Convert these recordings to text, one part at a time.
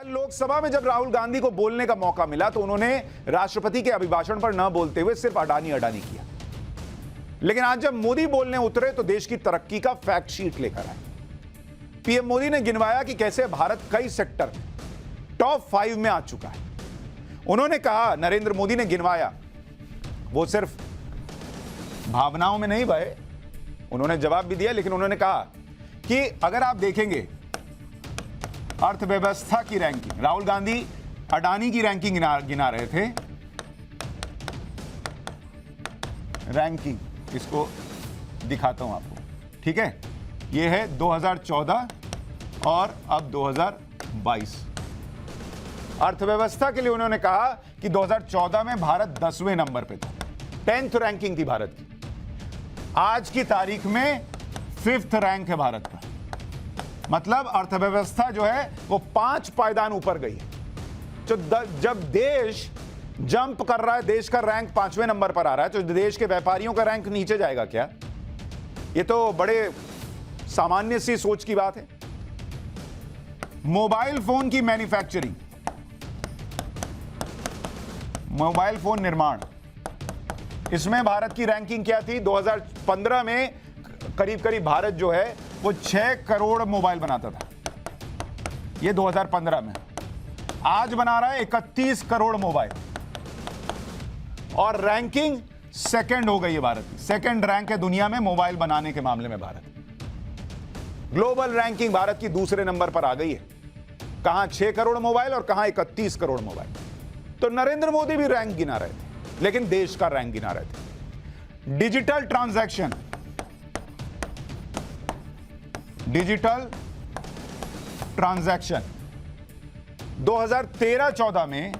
लोकसभा में जब राहुल गांधी को बोलने का मौका मिला तो उन्होंने राष्ट्रपति के अभिभाषण पर न बोलते हुए सिर्फ अडानी अडानी किया। लेकिन आज जब मोदी बोलने उतरे तो देश की तरक्की का फैक्ट शीट लेकर आए। पीएम मोदी ने गिनवाया कि कैसे भारत कई सेक्टर में टॉप 5 में आ चुका है। उन्होंने कहा, नरेंद्र मोदी ने गिनवाया, वो सिर्फ भावनाओं में नहीं बहे, उन्होंने जवाब भी दिया, लेकिन उन्होंने कहा कि अगर आप देखेंगे अर्थव्यवस्था की रैंकिंग, राहुल गांधी अडानी की रैंकिंग गिना रहे थे। रैंकिंग इसको दिखाता हूं आपको, ठीक है। ये है 2014 और अब 2022। अर्थव्यवस्था के लिए उन्होंने कहा कि 2014 में भारत 10वें नंबर पे था, 10th रैंकिंग थी भारत की। आज की तारीख में 5th रैंक है भारत का। मतलब अर्थव्यवस्था जो है वो 5 पायदान ऊपर गई है। जब देश जंप कर रहा है, देश का रैंक 5वें नंबर पर आ रहा है, तो देश के व्यापारियों का रैंक नीचे जाएगा क्या? ये तो बड़े सामान्य सी सोच की बात है। मोबाइल फोन की मैन्युफैक्चरिंग, मोबाइल फोन निर्माण, इसमें भारत की रैंकिंग क्या थी? 2015 में करीब करीब भारत जो है वो 6 करोड़ मोबाइल बनाता था, ये 2015 में। आज बना रहा है 31 करोड़ मोबाइल और रैंकिंग सेकंड हो गई है भारत की। सेकंड रैंक है दुनिया में मोबाइल बनाने के मामले में भारत। ग्लोबल रैंकिंग भारत की दूसरे नंबर पर आ गई है। कहां 6 करोड़ मोबाइल और कहां 31 करोड़ मोबाइल। तो नरेंद्र मोदी भी रैंक गिना रहे थे, लेकिन देश का रैंक गिना रहे थे। डिजिटल ट्रांजैक्शन, डिजिटल ट्रांजैक्शन 2013-14 में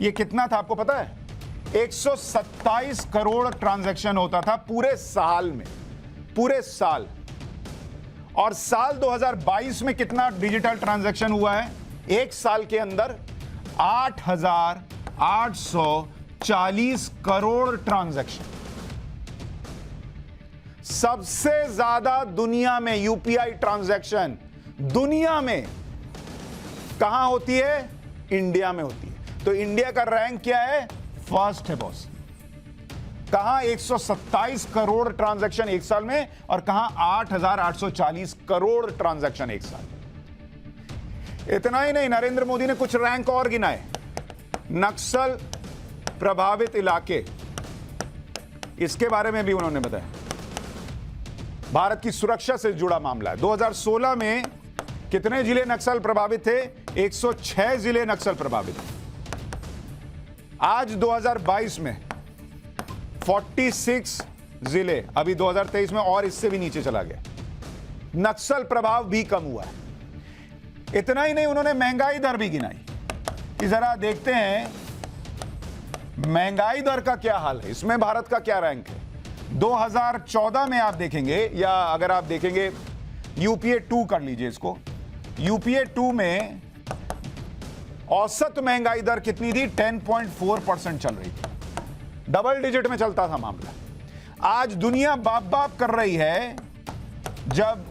ये कितना था आपको पता है? 127 करोड़ ट्रांजैक्शन होता था पूरे साल में, पूरे साल। और साल 2022 में कितना डिजिटल ट्रांजैक्शन हुआ है? एक साल के अंदर 8,840 करोड़ ट्रांजैक्शन। सबसे ज्यादा दुनिया में यूपीआई ट्रांजैक्शन दुनिया में कहां होती है? इंडिया में होती है। तो इंडिया का रैंक क्या है? फर्स्ट है बॉस। कहां 127 करोड़ ट्रांजैक्शन एक साल में और कहां 8,840 करोड़ ट्रांजैक्शन एक साल में। इतना ही नहीं, नरेंद्र मोदी ने कुछ रैंक और गिनाए। नक्सल प्रभावित इलाके, इसके बारे में भी उन्होंने बताया। भारत की सुरक्षा से जुड़ा मामला है। 2016 में कितने जिले नक्सल प्रभावित थे? 106 जिले नक्सल प्रभावित थे। आज 2022 में 46 जिले, अभी 2023 में और इससे भी नीचे चला गया। नक्सल प्रभाव भी कम हुआ है। इतना ही नहीं, उन्होंने महंगाई दर भी गिनाई कि जरा देखते हैं महंगाई दर का क्या हाल है, इसमें भारत का क्या रैंक है। 2014 में आप देखेंगे, या अगर आप देखेंगे यूपीए 2 कर लीजिए इसको, यूपीए 2 में औसत महंगाई दर कितनी थी? 10.4% चल रही थी, डबल डिजिट में चलता था मामला। आज दुनिया बाप बाप कर रही है, जब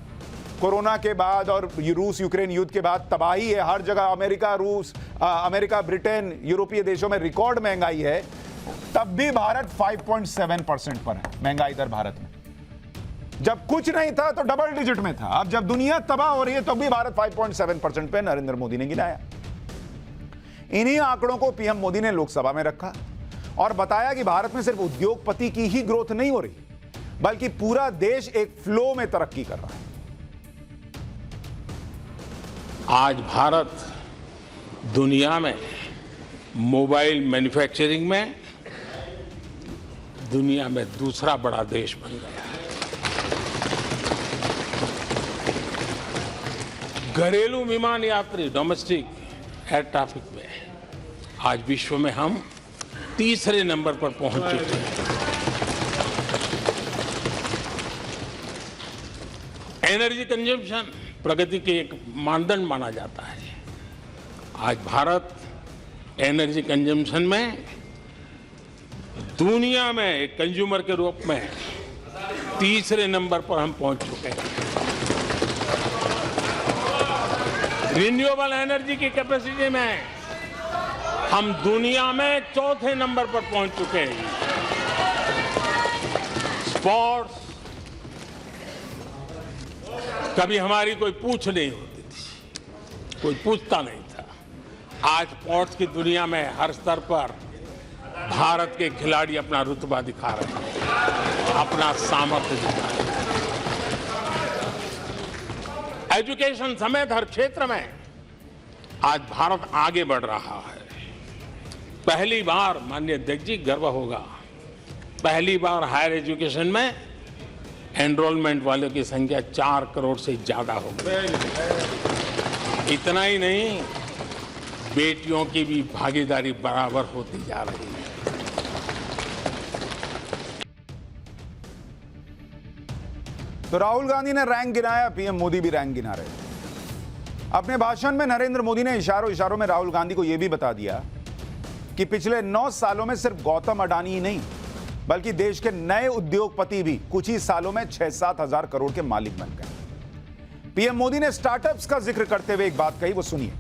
कोरोना के बाद और रूस यूक्रेन युद्ध के बाद तबाही है हर जगह। अमेरिका, ब्रिटेन, यूरोपीय देशों में रिकॉर्ड महंगाई है, तब भी भारत 5.7% पर है महंगाई दर भारत में। जब कुछ नहीं था तो डबल डिजिट में था। अब जब दुनिया तबाह हो रही है तो भी भारत 5.7% पे नरेंद्र मोदी ने गिनाया। इन्हीं आंकड़ों को पीएम मोदी ने लोकसभा में रखा और बताया कि भारत में सिर्फ उद्योगपति की ही ग्रोथ नहीं हो रही, बल्कि पूरा देश एक फ्लो में तरक्की कर रहा है। आज भारत दुनिया में मोबाइल मैन्युफैक्चरिंग में दुनिया में दूसरा बड़ा देश बन गया है। घरेलू विमान यात्री, डोमेस्टिक एयर ट्रैफिक में आज विश्व में हम तीसरे नंबर पर पहुंच चुके हैं। एनर्जी कंजम्पशन प्रगति के एक मानदंड माना जाता है। आज भारत एनर्जी कंजम्पशन में दुनिया में एक कंज्यूमर के रूप में तीसरे नंबर पर हम पहुंच चुके हैं। रिन्यूएबल एनर्जी की कैपेसिटी में हम दुनिया में चौथे नंबर पर पहुंच चुके हैं। स्पोर्ट्स कभी हमारी कोई पूछ नहीं होती थी, कोई पूछता नहीं था। आज स्पोर्ट्स की दुनिया में हर स्तर पर भारत के खिलाड़ी अपना रुतबा दिखा रहे हैं, अपना सामर्थ्य दिखा रहे हैं। एजुकेशन समेत हर क्षेत्र में आज भारत आगे बढ़ रहा है। पहली बार, माननीय अध्यक्ष जी, गर्व होगा, पहली बार हायर एजुकेशन में एनरोलमेंट वालों की संख्या 4 करोड़ से ज्यादा हो गई। इतना ही नहीं, बेटियों की भी भागीदारी बराबर होती जा रही है। तो राहुल गांधी ने रैंक गिनाया, पीएम मोदी भी रैंक गिना रहे हैं। अपने भाषण में नरेंद्र मोदी ने इशारों में राहुल गांधी को यह भी बता दिया कि पिछले 9 सालों में सिर्फ गौतम अडानी ही नहीं, बल्कि देश के नए उद्योगपति भी कुछ ही सालों में 6-7 हजार करोड़ के मालिक बन गए। पीएम मोदी ने स्टार्टअप्स का जिक्र करते हुए एक बात कही, वो सुनिए।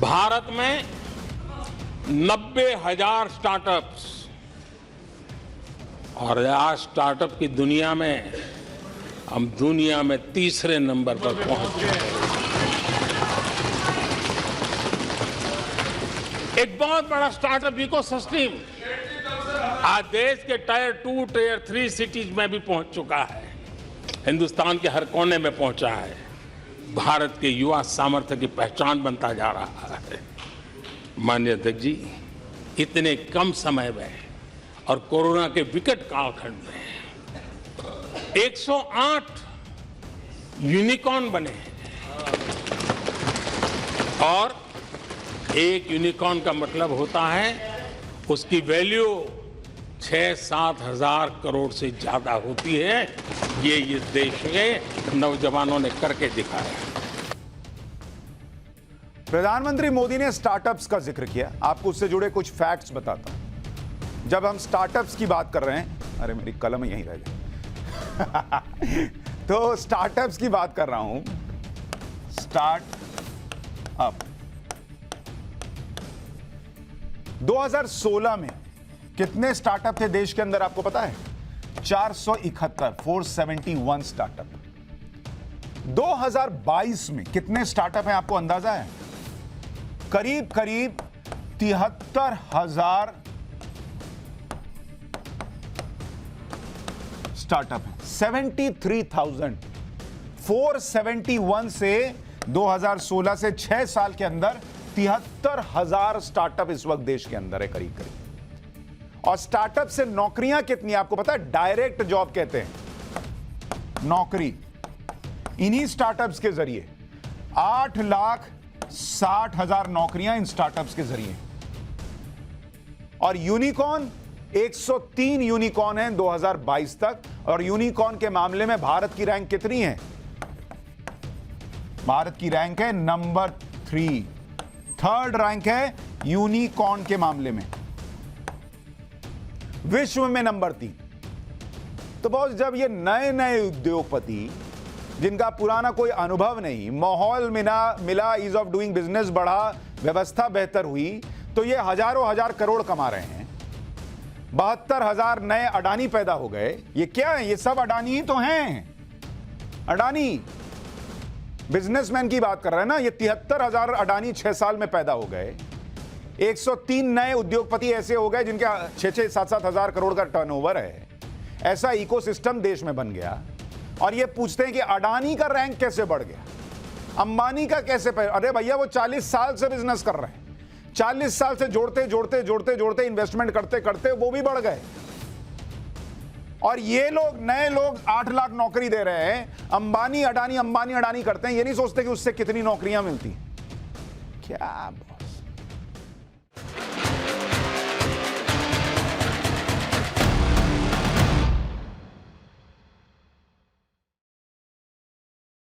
भारत में 90,000 स्टार्टअप्स, और आज स्टार्टअप की दुनिया में हम दुनिया में तीसरे नंबर पर पहुंच चुके हैं। एक बहुत बड़ा स्टार्टअप इकोसिस्टम आज देश के टायर 2, टायर 3 सिटीज में भी पहुंच चुका है, हिंदुस्तान के हर कोने में पहुंचा है। भारत के युवा सामर्थ्य की पहचान बनता जा रहा है। माननीय अध्यक्ष जी, इतने कम समय में और कोरोना के विकट कालखंड में 108 यूनिकॉर्न बने हैं, और एक यूनिकॉर्न का मतलब होता है उसकी वैल्यू 6-7 हजार करोड़ से ज्यादा होती है। ये इस देश के नौजवानों ने करके दिखाया। प्रधानमंत्री मोदी ने स्टार्टअप्स का जिक्र किया। आपको उससे जुड़े कुछ फैक्ट्स बताता हूं। जब हम स्टार्टअप्स की बात कर रहे हैं, अरे मेरी कलम यहीं रह गई तो स्टार्टअप्स की बात कर रहा हूं। स्टार्टअप 2016 में कितने स्टार्टअप थे देश के अंदर, आपको पता है? 471 स्टार्टअप। 2022 में कितने स्टार्टअप हैं, आपको अंदाजा है? करीब 73,000 स्टार्टअप है। 73,471 से 2016 से 6 साल के अंदर 73,000 स्टार्टअप इस वक्त देश के अंदर है करीब। और स्टार्टअप से नौकरियां कितनी, आपको पता है? डायरेक्ट जॉब कहते हैं नौकरी। इन्हीं स्टार्टअप्स के जरिए 8,60,000 नौकरियां इन स्टार्टअप्स के जरिए। और यूनिकॉर्न 103 यूनिकॉर्न है 2022 तक। और यूनिकॉर्न के मामले में भारत की रैंक कितनी है? भारत की रैंक है नंबर 3, थर्ड रैंक है यूनिकॉर्न के मामले में, विश्व में नंबर 3। तो बॉस, जब ये नए नए उद्योगपति जिनका पुराना कोई अनुभव नहीं, माहौल मिला, ईज ऑफ डूइंग बिजनेस बढ़ा, व्यवस्था बेहतर हुई, तो ये हजारों हजार करोड़ कमा रहे हैं। 72,000 नए अडानी पैदा हो गए। ये क्या है? ये सब अडानी ही तो हैं। अडानी बिजनेसमैन की बात कर रहे हैं ना। ये 73,000 अडानी 6 साल में पैदा हो गए। 103 नए उद्योगपति ऐसे हो गए जिनके 6-7 हजार करोड़ का टर्नओवर है। ऐसा इकोसिस्टम देश में बन गया। और ये पूछते हैं कि अडानी का रैंक कैसे बढ़ गया, अंबानी का कैसे? अरे भैया, वो 40 साल से बिजनेस कर रहे हैं। 40 साल से जोड़ते इन्वेस्टमेंट करते वो भी बढ़ गए। और ये लोग, नए लोग 8 लाख नौकरी दे रहे हैं। अंबानी अडानी करते हैं, ये नहीं सोचते कि उससे कितनी नौकरियां मिलती। क्या बॉस,